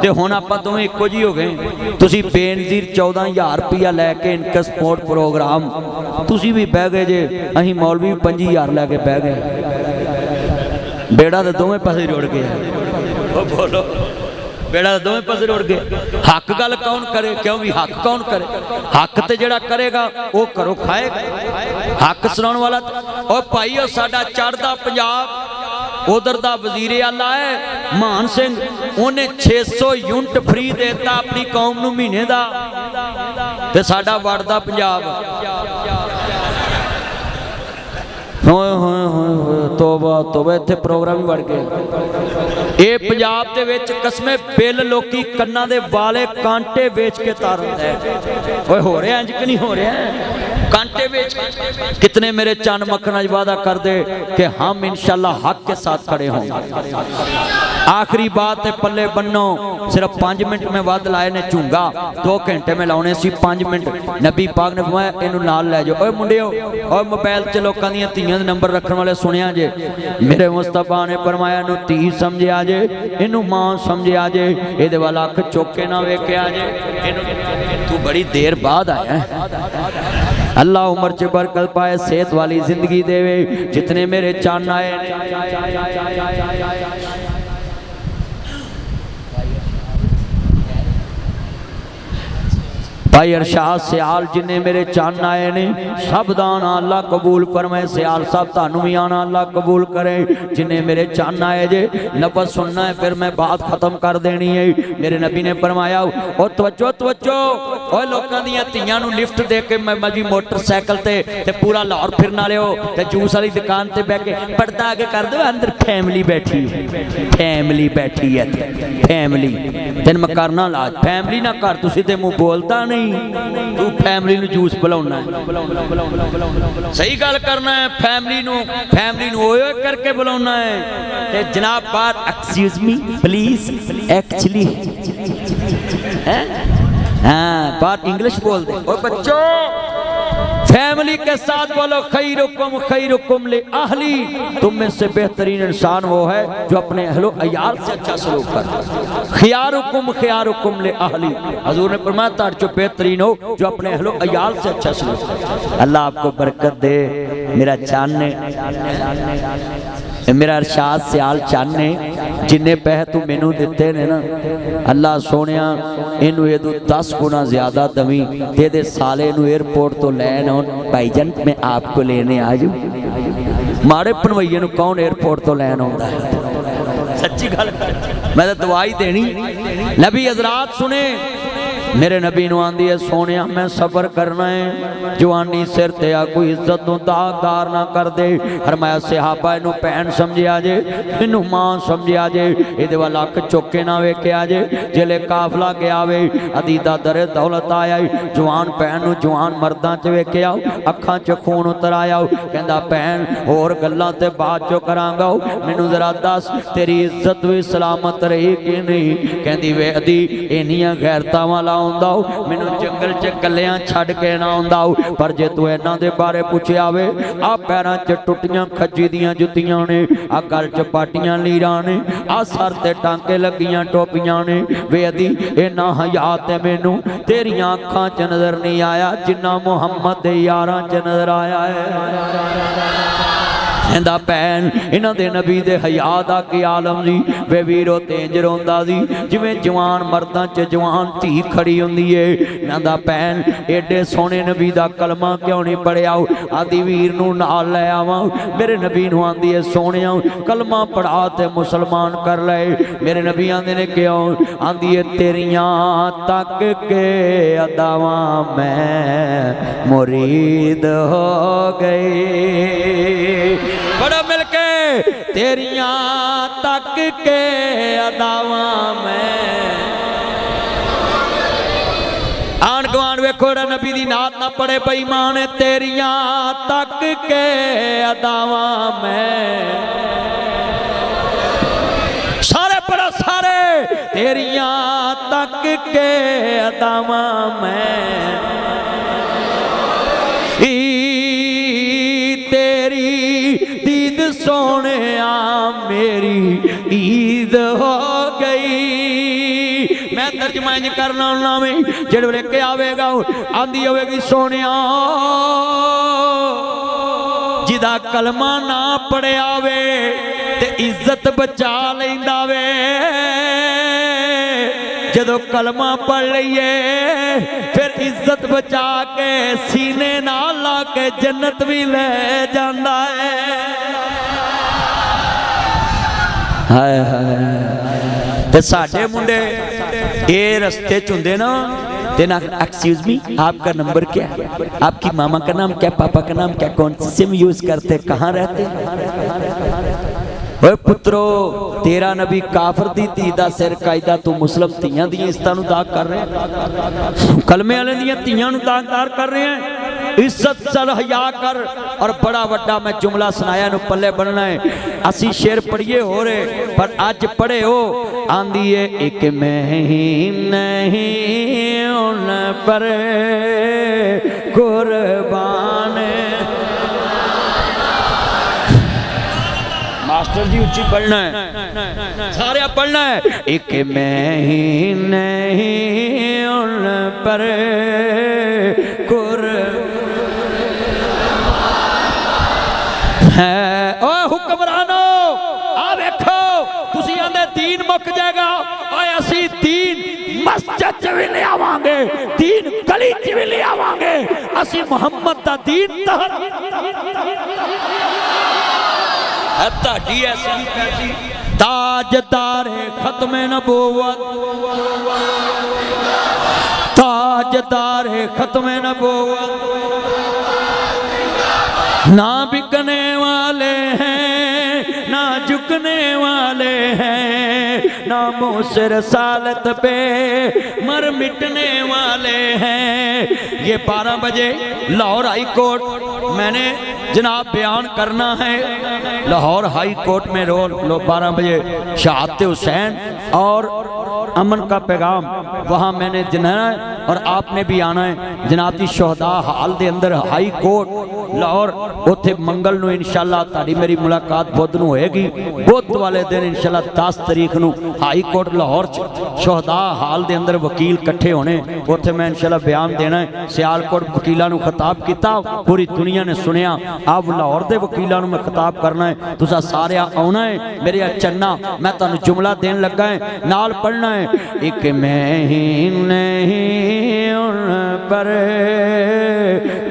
ते हुण आपां दोवें इक्को जी हो गए। तुसीं बेनज़ीर 14,000 रुपया लैके इनका सपोर्ट प्रोग्राम तुसीं भी बह गए जे, असीं मौलवी 25,000 लैके बह गए। बेड़ा तो दोवें पासे रुड़ गया। बोलो बेड़ा तो दोवें पासे रुड़ गए। हक गल कौन करे, क्यों भी हक कौन करे? हक तो जिहड़ा करेगा वो घरों खाएगा। हक सुनाउण वाला और भाई ओ साडा चढ़दा पंजाब उधर दा वजीरे आला है मान सिंह, उन्हें 600 यूनिट फ्री देता अपनी कौम नूं महीने दा, ते साडा वड़दा पंजाब। होए होए होए तोबा तोबा, इत्थे प्रोग्राम ही बढ़ गए। ये पंजाब दे विच कसमे बिल लोकी कन्ना दे वाले कांटे बेच के तारदा है। ओए हो रहा इंज कि नहीं हो रहा है? कांटे बेच कितने मेरे चन मक्खन वादा कर दे कि हम इंशाल्लाह हक के साथ खड़े होंगे। आखिरी बात है पल्ले बन्नो, सिर्फ 5 मिनट में वध लाए ने झूंगा 2 घंटे में लाने सी 5 मिनट। नबी पाक ने फरमाया इनू नाल लै जाओ। ओए मुंडियो ओए मोबाइल च लोकां दियां धीआं दे नंबर रखण वाले सुनिया जे, मेरे मुस्तफा ने फरमाया इनू धी समझिया जे, इनू मां समझिया जे, इहदे वाल अख चुक के ना वेखिया जे। तू बड़ी देर बाद आया है। अल्लाह उम्र च बरकत पाए, सेहत वाली जिंदगी देवे। जितने मेरे चन आए भाई अरशाद सियाल जिन्हें मेरे चन आए ने सब दाना अल्लाह कबूल फरमाए। सियाल साहब तानू भी आना अल्लाह कबूल करे। जिन्हें मेरे चन आए जे लफ्ज़ सुनना है फिर मैं बात खत्म कर देनी है। मेरे नबी ने फरमाया ओ तवज्जो तवज्जो, ओए लोकां दियां धीआं नू लिफ्ट दे के मैं मजी मोटरसाइकिल ते पूरा लाहौर फिरन वाले हो ते जूस वाली दुकान ते बैठ के पर्दा आगे कर दो, अंदर फैमिली बैठी है, फैमिली बैठी है, फैमिली तेन मैं करना लाज फैमिली ना कर। तुसीं ते मुंह बोलता नहीं, तू फैमिली नू जूस पिलाउना है। सही गल करना है, फैमिली नू ओए करके बुलाना है। ते जनाब बात एक्सक्यूज मी प्लीज एक्चुअली हाँ बात इंग्लिश बोल दे। और बच्चों फैमिली के साथ बोलो खैरुकुम ले अहली, तुम में से बेहतरीन इंसान वो है जो अपने अहलो अयाल से अच्छा सलूक कर। खियारुकुम ले अहली, हजूर ने फरमाया तार जो बेहतरीन हो जो अपने अहलो अयाल से अच्छा सलूक कर। अल्लाह आपको बरकत दे। मेरा चान ने मेरा अरशाद सियाल चान ने जिन्ने पैसे तू मैनू दिते ने ना अल्लाह सोनिया इनू एदू 10 गुना ज्यादा दवी ते दे साले नू एयरपोर्ट तो लैन आउन। भाईजान मैं आपको लेने आ जाऊं। माड़े भनवैये नू कौन एयरपोर्ट तो लैन आउंदा है? सच्ची गल मैं तो दवाई देनी। नबी हजरात सुने मेरे नबी नू आंदी है सोनिया मैं सबर करना है, जवानी सिर ते आ कोई इज्जत नू दागदार ना कर दे। फरमाया सहाबा इनू भैन समझिया जे, इनू मां समझिया जे, इहदे वाल अख चुक के ना वेखिया जे। जिले काफला गया वे अदीदा दरे दौलत आया, जवान भैन नू जवान मर्दां च वेखिया, अखां च खून उतर आया। कहंदा भैन होर गल्लां ते बाद चो करांगा, मैनू जरा दस तेरी इज्जत भी सलामत रही कि नहीं? कहंदी वे अदी इन्नियां गैरतां वाला मैनू जंगल च कलियां छड़ के ना आउंदा, पर जे तू इन्हां दे बारे पुछया वे आ पैरां च टुटियां खज्जी दियां जुत्तियां ने, आ गल च पाटियां लीरां ने, आ सर ते टांके लगियां टोपियां ने। वे अदी इन्ना हया ते मैनू तेरियां अखां च नजर नहीं आया जिन्ना मुहम्मद दे यारां च नजर आया है। कहंदा भैन इन्हां दे नबी दे हया दा की आलम सी। वे वीरो तेंज रोंदा सी जिवें जवान मर्दां च जवान धी खड़ी हुंदी है। कहंदा भैन एडे सोहणे नबी दा कलमा क्यों नहीं पढ़िया? आदि वीर नू नाल लै आवां। मेरे नबी नू आंदी है सोहणिया कलमा पढ़ा ते मुसलमान कर ले। मेरे नबी आंदे ने क्यों? आंदी है तेरियां तक के अदावां मैं मुरीद हो गई। बड़ा मिलके तेरियां तक के अदावा में आन गवान वेखो नबी दी नात ना पड़े बेईमान। तेरियां तक के अदावा में सारे पड़ा सारे तेरियां तक के अदावा में सोने मेरी ईद हो गई। मैं तर्जमा इंज करना हुन्ना वे जेड़े वेले के आवेगा आंदी होवेगी सोनिया जिदा कलमा ना पढ़िया वे ते इज्जत बचा लैंदा वे जदों कलमा पढ़ लईए फिर इज्जत बचा के सीने नाल ला के जन्नत भी ले जांदा है। हाय हाय ते साडे मुंडे ये रस्ते च हुंदे ना देना एक्सक्यूज मी आपका नंबर क्या है, आपकी मामा का नाम क्या, पापा का नाम क्या, कौन सी सिम यूज करते, कहाँ रहते। ओए पुत्रो तेरा नबी काफर दी धी दा सिर कायदा तू मुस्लिम धीयां दी इज्जतां नूं दाग कर रहे हैं, कलमे वाले दियां धीयां नूं दागदार कर रहे हैं। इज्जत चल हया कर। और बड़ा वड्डा मैं जुमला सुनाया नूं पल्ले बनना है। असी शेर पढ़िए हो रहे पर अज पढ़े हो आंदी है एक मैं ही नहीं उन पर कुर्बान। मास्टर जी उच्ची पढ़ना है, सारे पढ़ना है। एक मैं ही नहीं उन पर ओ हुक्मरानो आ देखो तुसी आंदे दीन मुक जाएगा आए असी दीन मस्जिद च भी ले आवांगे, दीन गली च भी ले आवांगे, असी मोहम्मद दा दीन ताड़ी ऐसी ताजदारे खत्म नबूवत, ताजदारे खत्म नबूवत ना बिकने वाले हैं ना झुकने वाले हैं, ना मुँह सालत पे मर मिटने वाले हैं। ये 12 बजे लाहौर हाई कोर्ट मैंने जनाब बयान करना है। लाहौर हाई कोर्ट में रोज 12 बजे शहादत हुसैन और अमन का पैगाम वहाँ मैंने जनाना है और आपने भी आना है। जनाबी शहदा हाल दे अंदर हाई कोर्ट लाहौर उत्थे मंगल नूं इंशाअल्लाह ताड़ी मेरी मुलाकात बुध नूं होएगी। बुध वाले दिन इंशाअल्लाह 10 तारीख नूं हाई कोर्ट लाहौर शहदा हाल दे अंदर वकील इकट्ठे होने, उत्थे मैं इंशाअल्लाह बयान देना है। सियालकोट वकीलों नूं खिताब किया, पूरी दुनिया ने सुनिया। अब लाहौर दे वकीलों नूं मैं खिताब करना है, तुसा सारे आना है मेरे चन्ना। मैं तुहानूं जुमला देन लगा है, नाल पढ़ना है। एक मैं ही नहीं उन पर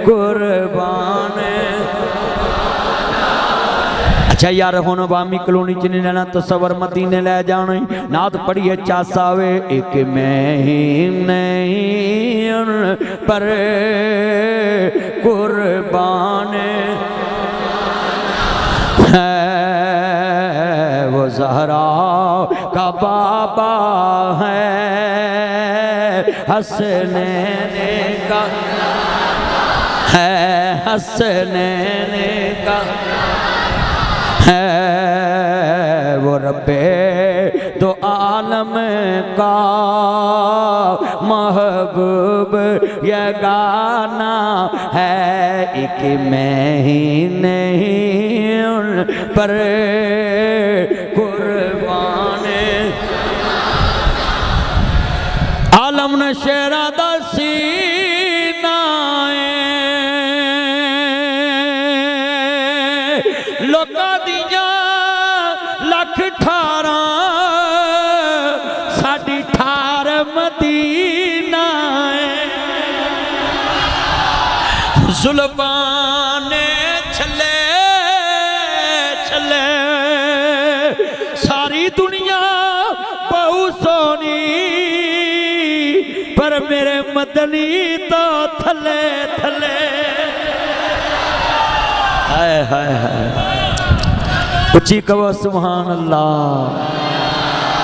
कुर्बान। अच्छा यार हुण वामी कलोनी च नहीं रहना तो सवर मदीने ले जाना। नात पढ़िए चासा वे एक मैं ही नहीं उन पर कुर्बान है। वो ज़हरा का बाबा है हसनैन का है, हसनैन का है। वो रब्बे दो आलम का महबूब ये गाना है। एक मैं ही नहीं उन पर कुर्बान। आलम ने शेरा दा सीना लोका दिया लख 18 साडी 18 मदीना जुल्फाने छले छले सारी दुनिया बहु सोनी पर मेरे मदनी तो थले थले। हाय हाय हाय उच्ची कहो सुभान अल्लाह।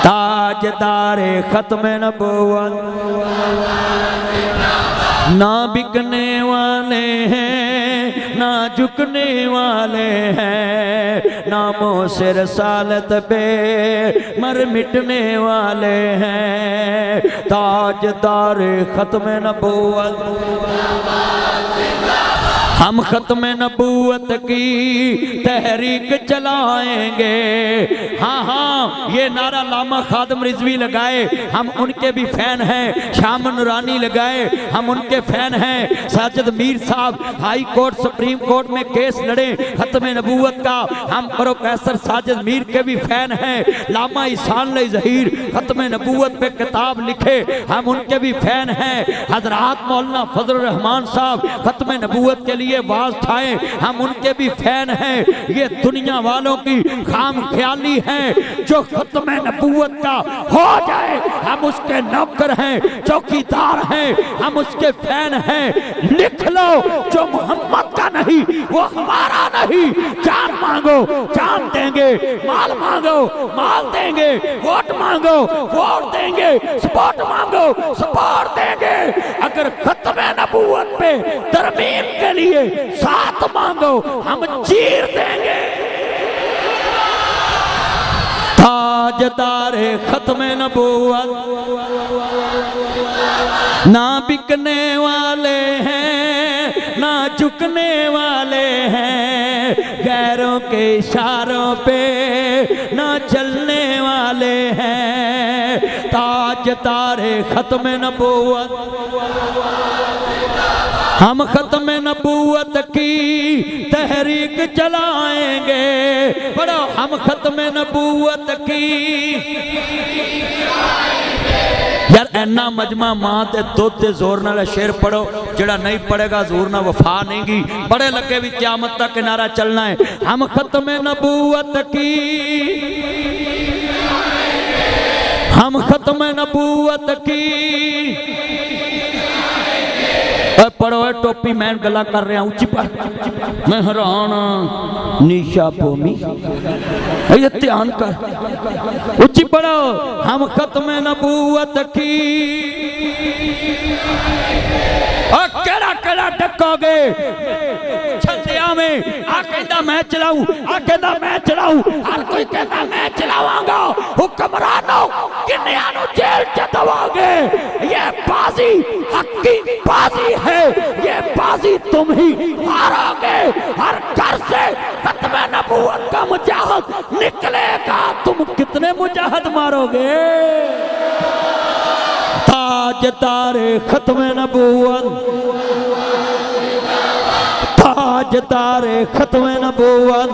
ताजदारे खत्म नबूवत ना बिकने वाले हैं ना झुकने वाले हैं, ना मुँह से रसालत पे मर मिटने वाले हैं। ताजदारे खत्म नबूवत हम खत्म नबूवत की तहरीक चलाएंगे। हाँ हाँ, ये नारा लामा खादिम रिजवी लगाए, हम उनके भी फैन हैं। शाम नूरानी लगाए, हम उनके फैन हैं। साजिद मीर साहब हाई कोर्ट सुप्रीम कोर्ट में केस लड़े खत्म नबूवत का, हम प्रोफेसर साजिद मीर के भी फैन हैं। लामा ईसान ज़हीर खत्म नबूवत पे किताब लिखे, हम उनके भी फैन हैं। हजरात मौलाना फजल रहमान साहब खत्म नबूवत के लिए वाज ठाए, हम उनके भी फैन हैं। ये दुनिया वालों की खाम ख्याली है, जो खत्म नबूवत का हो जाए हम उसके नौकर हैं, चौकीदार हैं, हम उसके फैन हैं। लिख लो, जो मोहम्मद का नहीं वो हमारा नहीं। जान मांगो जान देंगे, माल मांगो माल देंगे, वोट मांगो वोट देंगे, सपोर्ट मांगो सपोर्ट देंगे। अगर खत्म नबूवत पे तरमीम के लिए साथ मांगो, हम चीर देंगे। ताजदारे खत्म नबूवत ना बिकने वाले हैं ना झुकने वाले हैं, गैरों के इशारों पे ना चलने वाले हैं। ताजदारे खत्म नबूवत, हम खत्म नबूवत की तहरीक चलाएंगे। पढ़ो, हम खत्म नबूवत की। यार ऐना मजमा मां ते दुध ते जोर नाल शेर पढ़ो, जेड़ा नहीं पढ़ेगा जोर ना वफा नहीं गी। बड़े लगे भी क़यामत तक नारा चलना है। हम खत्म नबूवत की, हम खत्म नबूवत की। पढ़ो टोपी मैं गला कर रहा उच्ची पर, मैं हैरान निशा भूमि, ये ध्यान कर, उच्ची पढ़ो। हम खत्म नबूवत की, और केड़ा केड़ा डकोगे छंदिया में। आ कहता मैं चलाऊं, आ कहता मैं चलाऊं, हर कोई कहता मैं चलावांगा। हुक्मरानों किन्नियां नु जेल च दवाओगे। ये बाजी हक्की बाजी है, ये बाजी तुम ही हारोगे। हर घर से खत्म नबूवत का मुजाहिद निकलेगा, तुम कितने मुजाहिद मारोगे। ताजदारे खत्म नबूवत, ताजदारे खत्म नबूवत।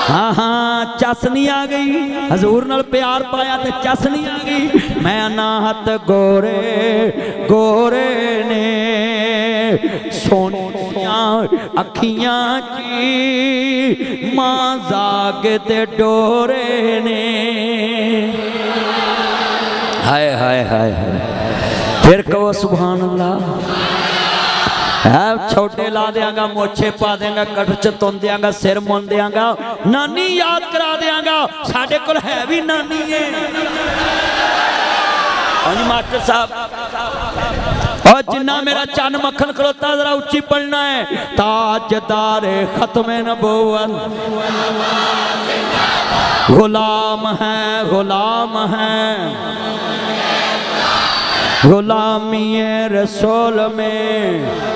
हाँ हाँ, चसनी आ गई, हजूर नाल प्यार पाया तो चसनी आ गई। मैं अनाहत गोरे गोरे ने सोनिया अखियां की, मां जाग दे डोरे ने। हाय हाय हाय हाय, फिर कहो सुभान अल्लाह। छोटे ला देंगा, मोछे पा देंगा, कट च तुन देंगा, सिर मुन देंगा, नानी याद करा देंगा। साडे कोल है भी नानी है। मास्टर साहब, और जिन्ना मेरा चन्न मक्खन खलोता जरा उच्ची पढ़ना है। ताजदारे खत्म नबूवत, गुलाम है गुलाम है, गुलामी रसूल में।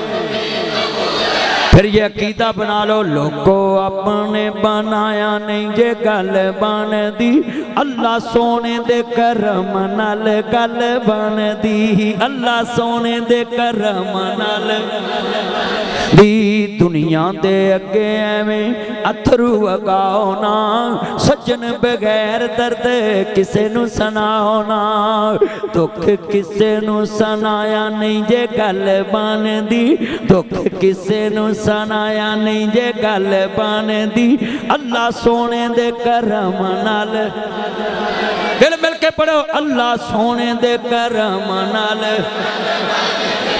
फिर ये अकीदा बना लो, लोगो अपने बनाया नहीं जे गल बन दी, अल्लाह सोने दे करम नाल गल बन दी। अल्लाह सोने दे करम नाल दी। दुनिया दे अगे एवें अथरू वगाओ ना, सज्जन बगैर दर्द किसे नू सुनाओ ना। दुख किसे नू सुनाया नहीं जे गल बन दी, दुख किसे नू सुनाया नहीं जे गल बन दी। अल्लाह सोने दे करम नाल, दिल मिल के पढ़ो, अल्लाह सोने दे करम नाल।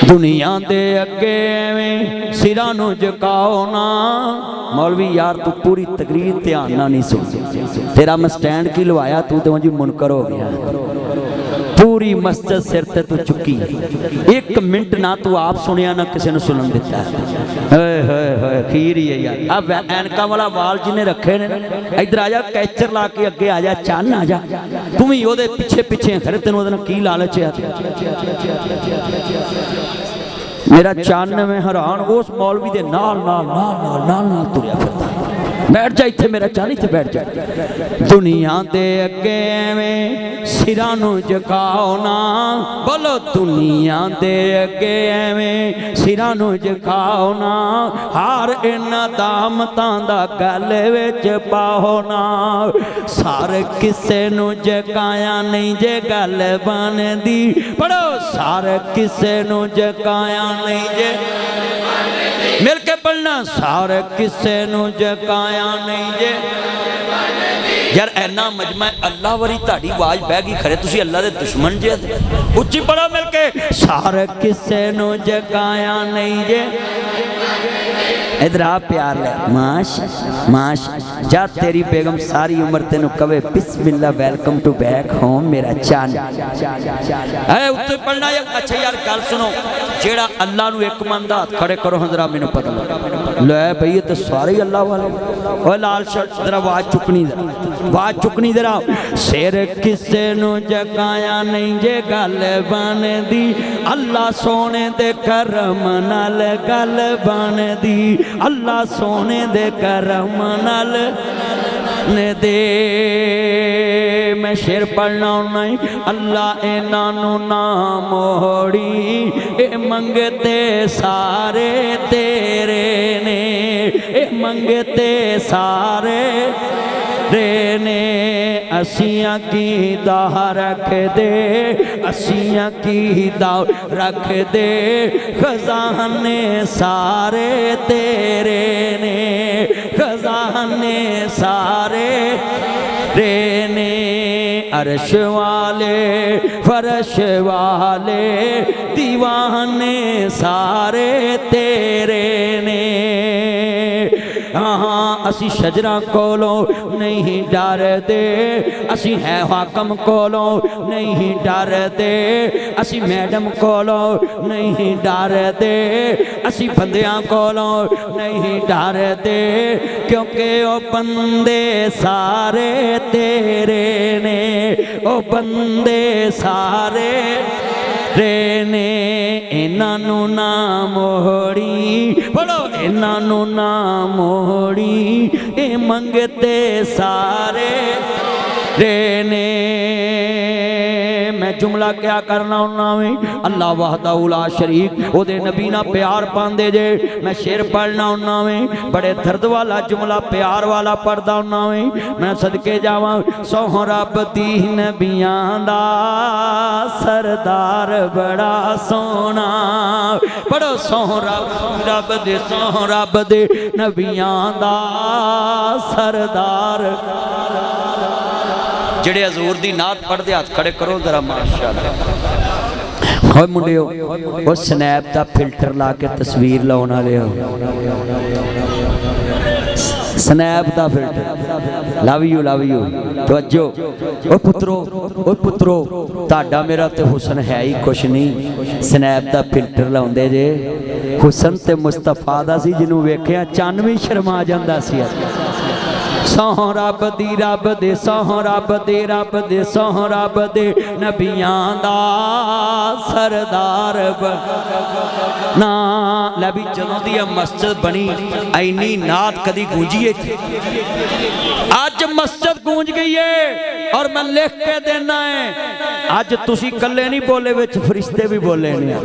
दुनिया दे अगे एवें सिरां नू झुकाओ ना। मौलवी यार तू पूरी तकरीर ध्यान ना नहीं सुन, तेरा मैं स्टैंड की लवाया, तू तो मुझे मुनकर हो गया। पूरी मस्जिद सिर ते तू चुकी, एक मिनट ना तू आप सुनिया ना किसी ने सुनन दिता। खीर ही है यार। अब एनका वाला वाल जिन्हें रखे ने, इधर आ जा, कैचर ला के अगे आ जा, चन्न आ जा, तू भी ओदे पिछे पिछे खड़े, तेन ओदे नाल की लालच है। मेरा चन्न में हैरान उस मौलवी दे नाल नाल नाल नाल नाल नाल तुरिया फिरदा बैठ जा इत्थे मेरा चन्न इत्थे बैठ जा दुनिया दे अगे एवें सिरां नूं झुकाओ ना बोलो दुनिया दे अगे एवें सिरां नूं झुकाओ ना हार इन्हां दामतां दा गल विच पाओ ना सार किसे नूं झुकाया नहीं जे गल बनदी पढ़ो सार किसे नूं झुकाया नहीं जे मिल के पढ़ना सार किसे नूं झुकाया नहीं जे यार ऐना मजमा अल्लाह वारी ताड़ी आवाज बह गई खरे तुसी अल्लाह दे दुश्मन जे उच्ची पढ़ो मिल के सार किसे नूं झुकाया नहीं जे इधर आ प्यार ले माश माश जा तेरी बेगम सारी उम्र तेनू कवे बिस्मिल्लाह वेलकम टू बैक होम मेरा चान है उत्ते पढ़ना यार अच्छा यार गल सुनो जेड़ा अल्लाह नू एक मनदा हाथ खड़े करो जरा मैनू पता ले भाई ये तो सारे अल्लाह वाले ओ लाल शर्ट जरा आवाज चुकनी जरा सिर किसे नू झुकाया नहीं जे गल बनदी अल्लाह सोने दे करम नाल गल बनदी अल्लाह सोने दे करम नाल ने दे मैं शेर पढ़ना नहीं अल्लाह इन्हां नूं ना मोड़ी ए मंगते सारे तेरे ने ए मंगते सारे रे ने असियां की दाह रख दे असियां की दाह रख दे खजाने सारे तेरे ने खजाने सारे रे ने अर्श वाले फर्श वाले दीवाने सारे तेरे ने हाँ असी शजरा कोलों नहीं डरदे असी है हाकम कोलों नहीं डरदे असी मैडम कोलों नहीं डरदे असी बंदियां कोलों नहीं डरदे क्योंकि ओ बंदे सारे तेरे ने ओ बंदे सारे रे ने इन्हां नूं ना मोड़ी बोलो इन्हां नूं ना मोड़ी ए मंगते सारे रे ने मैं जुमला क्या करना उन्ना में अल्लाह वहदाहु ला शरीक ओदे नबी ना प्यार पांदे जे मैं शेर पढ़ना उन्ना में बड़े दर्द वाला जुमला प्यार वाला पढ़दा उन्ना में मैं सदके जावां सोह रब दी नबियां दा सरदार बड़ा सोना पढ़ो सोह रब दे नबियां दा सरदार जेड़े हजूर दी नात पढ़दे हाथ खड़े करो जरा माशाअल्लाह होए मुंडियो ओ स्नैप दा फिल्टर ला के तस्वीर लाउण वाले हो स्नैप दा फिल्टर लव यू तवज्जो ओ पुत्रो ताड़ा मेरा ते हुसन है ही कुछ नहीं स्नैप दा फिल्टर लाउंदे जे हुसन ते मुस्तफा दा सी जिन्हों वेखिया चन्न भी शर्मा जांदा सी सोह रब दे सोह रब दे नबियां दा सरदार ना लभी जदों दी मस्जिद बनी इन्नी नात कदी गूंजी है अज मस्जिद गूंज गई है और मैं लिख के देना है अज तुसी कल्ले नहीं बोले विच फरिश्ते भी बोले ने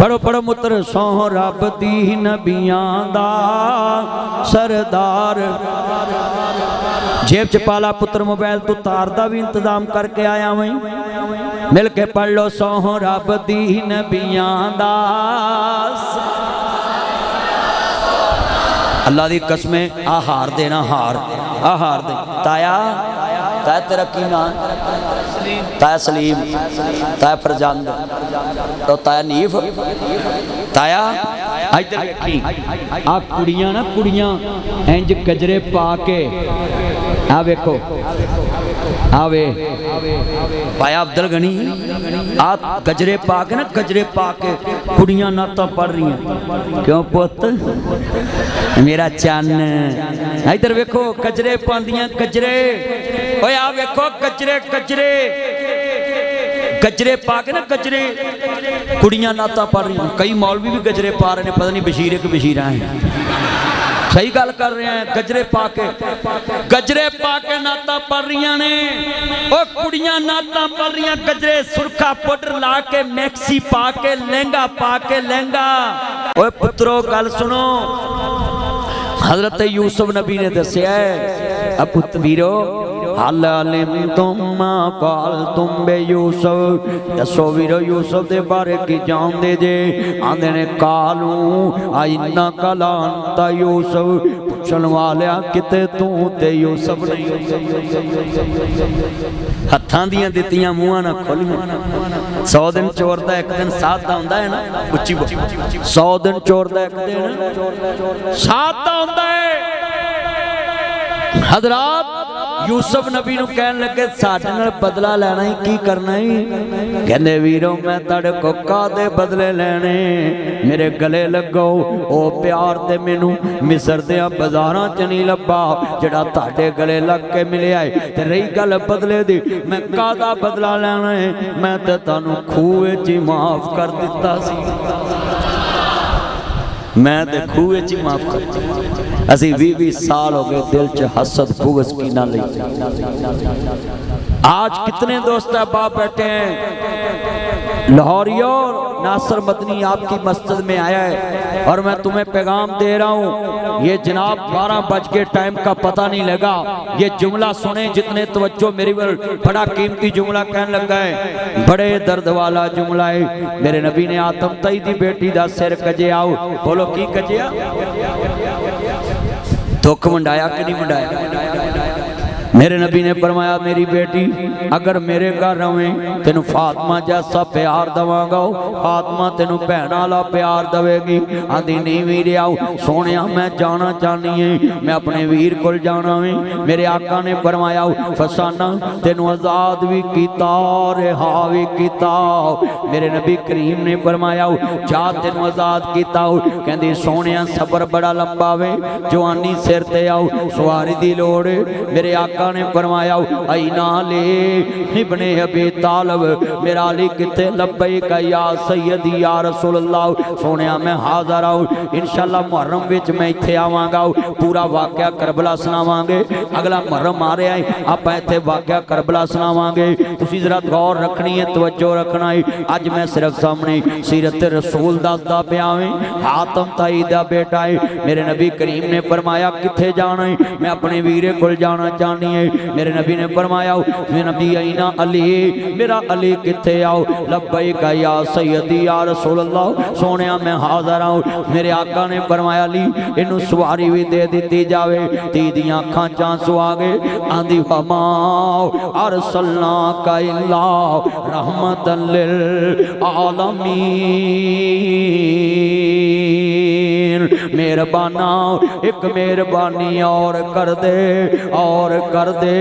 पढ़ो पढ़ो मुत्र सोह रब दी नबियां दा सरदार जेब च पाला पुत्र मोबाइल तू तार दा भी इंतजाम करके आया वहीं मिल के पढ़ लो सोह रब दी नबियां दा अल्लाह दी कसमें आ हार देना हार दे ताया तेरा की नाम ताया सलीम ताया फरजंद तो ताया नीफ ताया इधर देखी आ कुड़ियां ना कुड़ियां इंज गजरे पा के आ वेखो आवे पाया अब्दुल गनी आ गजरे पा के ना गजरे पा के कुड़ियां नाता पढ़ रही हैं क्यों पुत मेरा चन्न इधर वेखो गजरे पांदियां गजरे ओए आ वेखो गजरे गजरे गजरे पा के ना गजरे कुड़ियां नाता पढ़ रही, कई मौलवी भी गजरे पा रहे हैं, पता नहीं बशीरे के बशीरा हैं। सही गल कर रहे हैं, गजरे पा के नाता पढ़ रही ने। ओ कुड़ियां नाता पढ़ रही, गजरे सुरखा पाउडर ला के मैक्सी पा के लहंगा पा के लहंगा। ओए पुत्रो गल सुनो, हजरत यूसुफ नबी ने दसिया है, पुत वीरो हल अलिम तुम काल तुम बे यूसुफ, दसो वीरो यूसुफ दे बारे की जानदे जे? आंदे ने कालू आइना कलांता यूसुफ, पुछण वालिया किते तू ते यूसुफ नहीं। हत्थां दियां दित्तियां मूहां ना खोलियां। 100 दिन चोर दा एक दिन साथ दा हुंदा है ना, उच्ची 100 दिन चोर दा एक दिन साथ दा हुंदा है। हजरात यूसुफ नबी नूं कहन लगे साडे नाल बदला लेना ही की करना ही? कहंदे वीरो मैं तुहाडे को कादे बदले लेने, मेरे गले लगो ओ प्यार ते मैनू मिस्र दे बाजारां च नहीं लब्बा जिहड़ा तुहाडे गले लग के मिलिया है। ते रही गल बदले दी, मैं कादा बदला लेना है? मैं ते तुहानू खूह च ही माफ कर दिता सी, मैं ते खूह च ही माफ कर। असी 20-20 साल हो गए दिल च हसद बुग़्ज़ कीना लई। आज कितने दोस्त बाप बैठे हैं। लाहौरियों, नासिर मदनी आपकी मस्जिद में आया है और मैं तुम्हें पैगाम दे रहा हूँ, ये जनाब 12 बज के टाइम का पता नहीं लगा। ये जुमला सुने जितने तवज्जो मेरी बड़ा कीमती जुमला कहने लगा है, बड़े दर्द वाला जुमला है। मेरे नबी ने आदम तई दी बेटी दा सिर कजे आओ, बोलो की कजिया? दुख मंडाया कि नहीं मंडाया? मेरे नबी ने फरमाया मेरी बेटी अगर मेरे घर रवे तेनू फातिमा जैसा प्यार दवांगा, फातिमा तेनू भैन वाला प्यार देगी। आंदी नहीं वीर आओ सोने मैं जाना चाहनी है, मैं अपने वीर को जाना है। मेरे आका ने फरमाया फसाना तेनू आजाद भी किया रिहा भी किया। मेरे नबी करीम ने फरमाया जा तेनू आजाद किया। कहंदी सोने सबर बड़ा लंबा वे, जवानी सिर ते आओ सवारी दी लोड़। मेरे आका ने फरमाया आईना ले इब्ने अबी तालिब, मेरा अली किथे? लब्बैक या सैयदी या रसूल अल्लाह। सोने मैं हाज़र आऊँ इंशाअल्लाह, मुहर्रम विच मैं इत्थे आवांगा, पूरा वाकया करबला सुनावांगे। अगला मुहर्रम आ रहा है, आपां इत्थे वाकया करबला सुनावांगे। तुसीं जरा गौर रखनी है, तवज्जो रखना है। अज मैं सिर्फ सामने सीरत रसूल दसदा पिया हां। हातम ताई दा बेटा है। मेरे नबी करीम ने फरमाया किथे जाना है? मैं अपने वीरे कोल जाना चाहनी है। मेरे नबी ने फरमाया मेरे नबी आईना अली, मेरा अली किथे आओ? लब्बैक या सैयदी या रसूल अल्लाह। सोने मैं हाज़र आऊँ। मेरे आका ने फरमाया अली इनू सवारी भी दे दी जावे। धी दियां अखां च आंसू आ गए। आंदी फरमाओ अरसलनाका इल्ला रहमतन लिल आलमीन। मेहरबाना एक मेहरबानी और कर दे, और कर दे।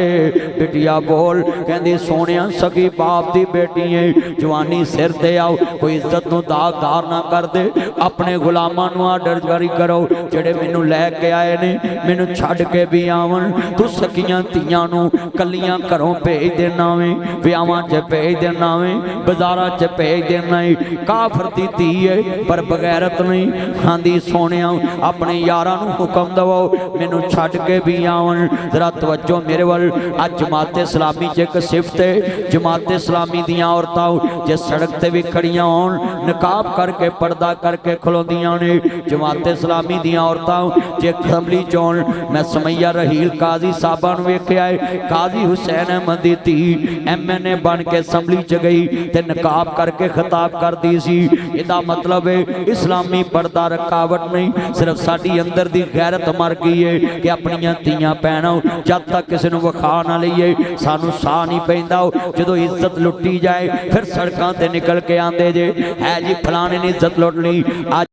बिटिया बोल कहंदी सोने सगी बाप दी बेटी है, जवानी सिर ते आओ, कोई इज्जत नूं दागदार ना कर दे। अपने गुलामां नूं आर्डर जारी करो जेड़े मैनू लैके आए ने, मैनू छड्ड के भी आवन। तू सकियां धीआं नूं कलियां घरों भेज देना वे, विआहां च भेज देना वे, बाजारां च भेज देना है। काफर दी धी है पर बगैरत नहीं। आंदी सोने अपने यारां नूं हुक्म दवो मैनू छड्ड के भी आवन। जरा तवज्जो मेरे वाल। अज जमाते इस्लामी च एक सिफत है, जमाते इस्लामी दियां औरतां जे सड़क ते भी खड़ियां होण नकाब करके पर्दा करके खलोंदियां ने। जमाते इस्लामी दियां औरतां जे असैंबली च होण, मैं समैया रहील काजी साहबा नूं वेखिआ है। काजी हुसैन अहमद दी धी MNA बन के असैंबली च गई ते नकाब करके खिताब करदी सी। इहदा मतलब है इस्लामी पर्दा रुकावट नहीं, सिर्फ साडी अंदर दी गैरत मर गई है कि अपनियां धीआं भैणां जब तक किसी नूं विखा ना लईए सानू साह नहीं पैंदा। जदों इज्जत लुट्टी जाए फिर सड़कां ते निकल के आंदे जे है जी फलाने ने इज्जत लुट ली।